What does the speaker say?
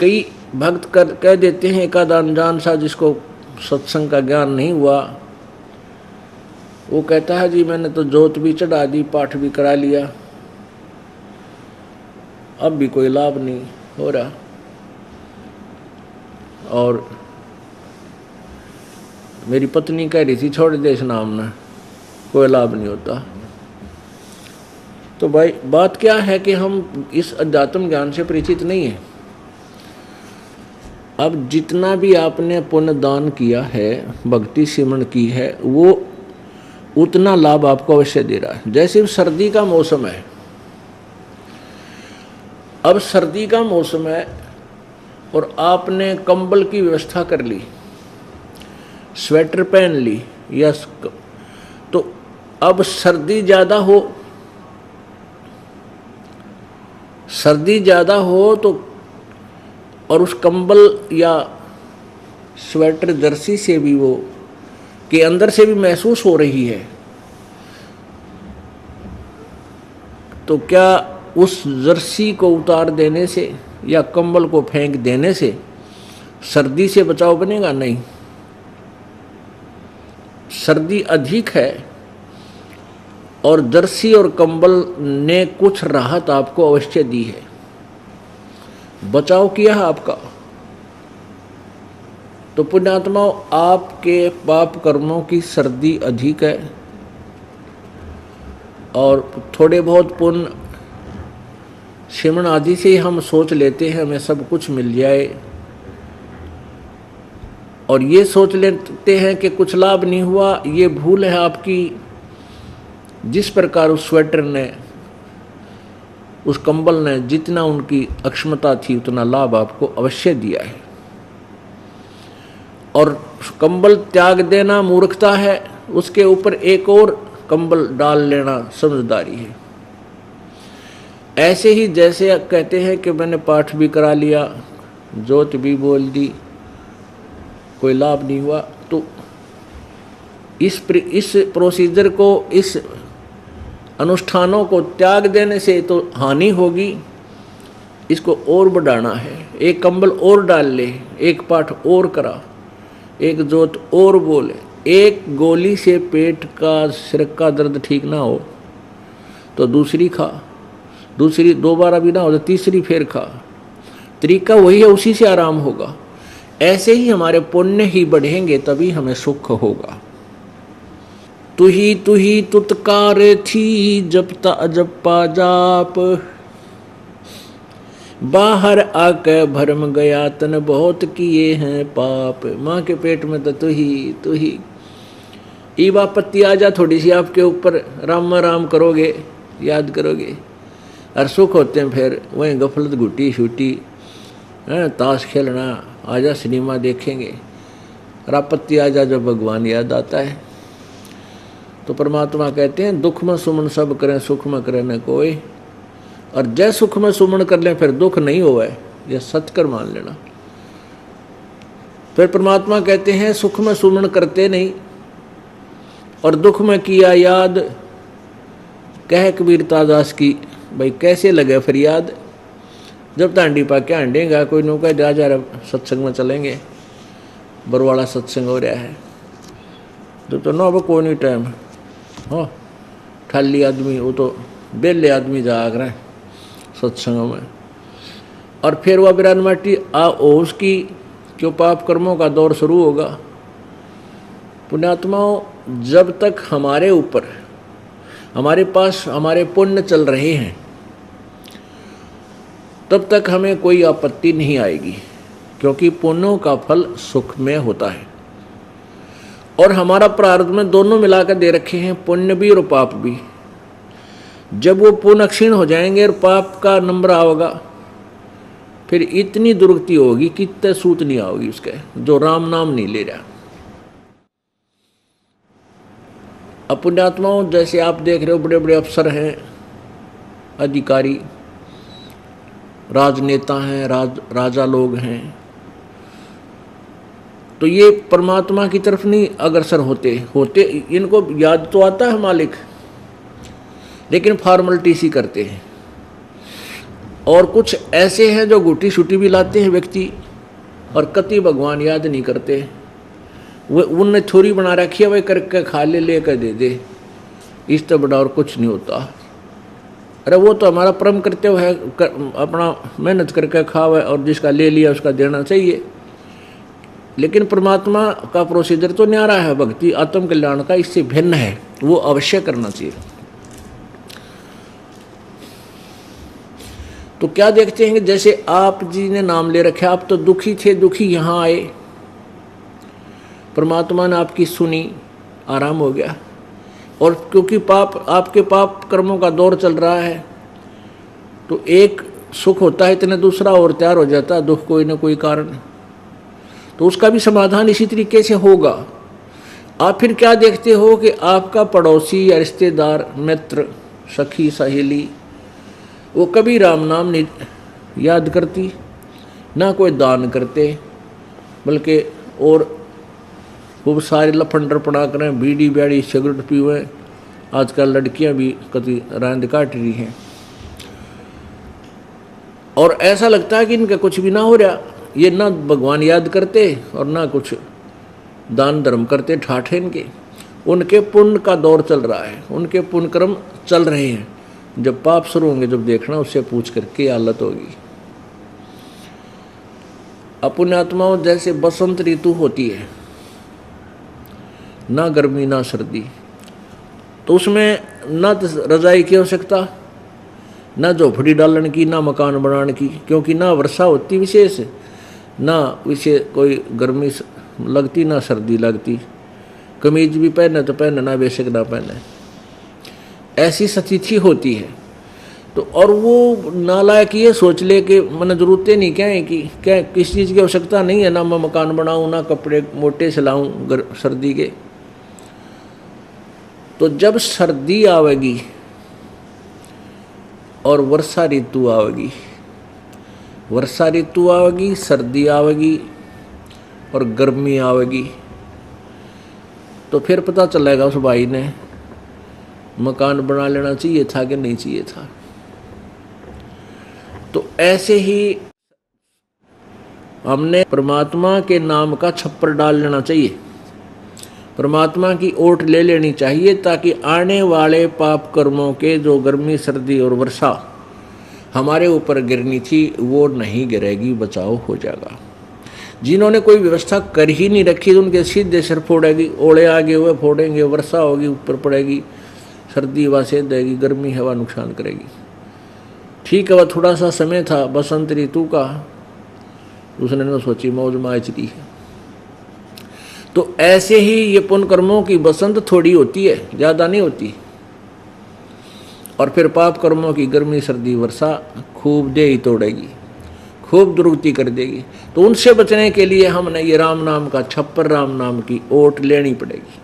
कई भक्त कह देते हैं, एकाध अनजान सा जिसको सत्संग का ज्ञान नहीं हुआ, वो कहता है जी मैंने तो जोत भी चढ़ा दी, पाठ भी करा लिया, अब भी कोई लाभ नहीं हो रहा, और मेरी पत्नी कह रही थी छोड़ दे इस नाम ने, कोई लाभ नहीं होता। तो भाई बात क्या है कि हम इस अध्यात्म ज्ञान से परिचित नहीं है। अब जितना भी आपने पुण्य दान किया है, भक्ति सिमरण की है, वो उतना लाभ आपको अवश्य दे रहा है। जैसे सर्दी का मौसम है, अब सर्दी का मौसम है और आपने कंबल की व्यवस्था कर ली, स्वेटर पहन ली, या तो अब सर्दी ज़्यादा हो तो और उस कंबल या स्वेटर जर्सी से भी वो के अंदर से भी महसूस हो रही है, तो क्या उस जर्सी को उतार देने से या कंबल को फेंक देने से सर्दी से बचाव बनेगा? नहीं। सर्दी अधिक है और जर्सी और कंबल ने कुछ राहत आपको अवश्य दी है, बचाव किया है आपका। तो पुण्यात्माओं, आपके पाप कर्मों की सर्दी अधिक है और थोड़े बहुत पुण्य सिमरण आदि से ही हम सोच लेते हैं हमें सब कुछ मिल जाए, और ये सोच लेते हैं कि कुछ लाभ नहीं हुआ। ये भूल है आपकी। जिस प्रकार उस स्वेटर ने, उस कंबल ने जितना उनकी अक्षमता थी उतना लाभ आपको अवश्य दिया है, और कंबल त्याग देना मूर्खता है, उसके ऊपर एक और कंबल डाल लेना समझदारी है। ऐसे ही जैसे कहते हैं कि मैंने पाठ भी करा लिया, जोत भी बोल दी, कोई लाभ नहीं हुआ, तो इस प्रोसीजर को, इस अनुष्ठानों को त्याग देने से तो हानि होगी। इसको और बढ़ाना है, एक कंबल और डाल ले, एक पाठ और करा, एक जोत और बोले, एक गोली से पेट का, सिर का दर्द ठीक ना हो तो दूसरी खा, दूसरी दोबारा भी ना हो तो तीसरी फिर खा। तरीका वही है, उसी से आराम होगा। ऐसे ही हमारे पुण्य ही बढ़ेंगे, तभी हमें सुख होगा। तू ही तुतकार थी, जपता अजपा जाप, बाहर आके भरम गया, तन बहुत किए हैं पाप। माँ के पेट में तो तू ही ईवा पत्ती आ जा थोड़ी सी आपके ऊपर, राम राम करोगे, याद करोगे, और सुख होते हैं फिर वहीं गफलत घुटी छूटी, ताश खेलना, आजा सिनेमा देखेंगे, रापत्ती आ जा जब भगवान याद आता है। तो परमात्मा कहते हैं दुख में सुमन सब करें, सुख में करें न कोई, और जय सुख में सुमन कर लें फिर दुख नहीं होवे, यह सत्कर मान लेना। फिर परमात्मा कहते हैं सुख में सुमन करते नहीं और दुख में किया याद, कह कबीरता दास की, भाई कैसे लगे फिर याद, जब तांडी पा के हांडेगा, कोई नौका जा जा रहा सत्संग में चलेंगे, बरवाड़ा सत्संग हो रहा है तो ना वो कोई नहीं टाइम, हाँ खाली आदमी, वो तो बेले आदमी जाग रहे हैं सत्संगों में। और फिर वह बिरान माटी उसकी क्यों पाप कर्मों का दौर शुरू होगा। पुण्यात्माओं, जब तक हमारे ऊपर, हमारे पास हमारे पुण्य चल रहे हैं, तब तक हमें कोई आपत्ति नहीं आएगी, क्योंकि पुण्यों का फल सुख में होता है। और हमारा प्रारब्ध में दोनों मिलाकर दे रखे हैं, पुण्य भी और पाप भी। जब वो पुण्य क्षीण हो जाएंगे और पाप का नंबर आओगा, फिर इतनी दुर्गति होगी कि इतने सूत नहीं आओगी उसके, जो राम नाम नहीं ले रहा। अब पुण्यात्माओं, जैसे आप देख रहे हो बड़े बड़े अफसर हैं, अधिकारी, राजनेता हैं, राजा लोग हैं, तो ये परमात्मा की तरफ नहीं अग्रसर होते इनको याद तो आता है मालिक, लेकिन फॉर्मेलिटी सी करते हैं। और कुछ ऐसे हैं जो गुटी शुटी भी लाते हैं व्यक्ति और कति भगवान याद नहीं करते। वो उनने थोड़ी बना रखी है, वही करके खा ले कर दे दे, इस तो बड़ा और कुछ नहीं होता। अरे वो तो हमारा परम कर्तव्य है, अपना मेहनत करके खावे और जिसका ले लिया उसका देना चाहिए। लेकिन परमात्मा का प्रोसीजर तो न्यारा है, भक्ति आत्म कल्याण का इससे भिन्न है, वो अवश्य करना चाहिए। तो क्या देखते हैं कि जैसे आप जी ने नाम ले रखे, आप तो दुखी थे, दुखी यहाँ आए, परमात्मा ने आपकी सुनी, आराम हो गया। और क्योंकि आपके पाप कर्मों का दौर चल रहा है, तो एक सुख होता है इतने दूसरा और तैयार हो जाता है दुख, कोई ना कोई कारण, तो उसका भी समाधान इसी तरीके से होगा। आप फिर क्या देखते हो कि आपका पड़ोसी या रिश्तेदार, मित्र, सखी, सहेली, वो कभी राम नाम नहीं याद करती, ना कोई दान करते, बल्कि और खूब सारे लफंडर पड़ा करें, बीड़ी ब्याड़ी सिगरेट पीवे। आजकल लड़कियां भी कभी रांद काट रही हैं और ऐसा लगता है कि इनका कुछ भी ना हो रहा, ये ना भगवान याद करते और ना कुछ दान धर्म करते, ठाठे इनके। उनके पुण्य का दौर चल रहा है, उनके पुण्य कर्म चल रहे हैं। जब पाप शुरू होंगे, जब देखना उससे पूछ करके हालत होगी। अपने आत्माओं जैसे बसंत ऋतु होती है, ना गर्मी ना सर्दी, तो उसमें ना रजाई की आवश्यकता, ना झोपड़ी डालने की, ना मकान बनाने की, क्योंकि ना वर्षा होती विशेष, ना विशेष कोई गर्मी लगती, ना सर्दी लगती। कमीज भी पहने तो पहने, ना बेशक ना पहने, ऐसी स्थिति होती है। तो और वो नालायक ये सोच ले कि मैंने जरूरतें नहीं क्या है कि क्या किस चीज़ की आवश्यकता नहीं है, ना मैं मकान बनाऊँ, ना कपड़े मोटे सिलाऊँ सर्दी के। तो जब सर्दी आवेगी और वर्षा ऋतु आवेगी, वर्षा ऋतु आवेगी, सर्दी आवेगी और गर्मी आवेगी, तो फिर पता चलेगा उस भाई ने मकान बना लेना चाहिए था कि नहीं चाहिए था। तो ऐसे ही हमने परमात्मा के नाम का छप्पर डाल लेना चाहिए, परमात्मा की ओट ले लेनी चाहिए, ताकि आने वाले पाप कर्मों के जो गर्मी सर्दी और वर्षा हमारे ऊपर गिरनी थी वो नहीं गिरेगी, बचाव हो जाएगा। जिन्होंने कोई व्यवस्था कर ही नहीं रखी तो उनके सीधे सिर फोड़ेगी, ओले आगे हुए फोड़ेंगे, वर्षा होगी ऊपर पड़ेगी, सर्दी हवा से देगी, गर्मी हवा नुकसान करेगी। ठीक है, वह थोड़ा सा समय था बसंत ऋतु का, उसने न सोची मौज माच ली है। तो ऐसे ही ये पुण्य कर्मों की बसंत थोड़ी होती है, ज़्यादा नहीं होती, और फिर पाप कर्मों की गर्मी सर्दी वर्षा खूब दे ही तोड़ेगी, खूब दुर्गति कर देगी। तो उनसे बचने के लिए हमने ये राम नाम का छप्पर, राम नाम की ओट लेनी पड़ेगी।